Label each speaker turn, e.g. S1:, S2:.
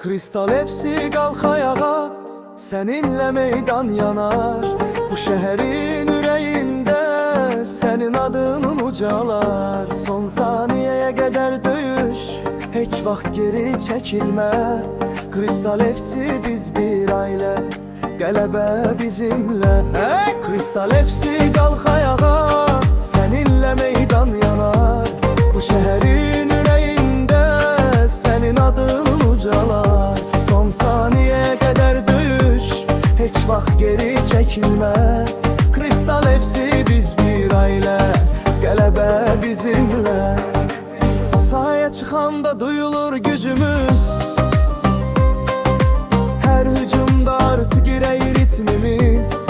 S1: Kristal FC qalx ayağa, seninle meydan yanar. Bu şehrin ürəyində senin adının ucalar. Son saniyeye kadar döyüş, hiç vaxt geri çekilme. Kristal FC biz bir aile, qələbə bizimle. Kristal FC qalx ayağa, seninle meydan yanar. Bu şehrin ürəyində senin adının ucalar. Son saniyeye kadar döyüş, hiç vaxt geri çekilme. Kristal FC biz bir aile, qələbə bizimle. Sahaya çıxanda duyulur gücümüz, her hücumda artık girey ritmimiz.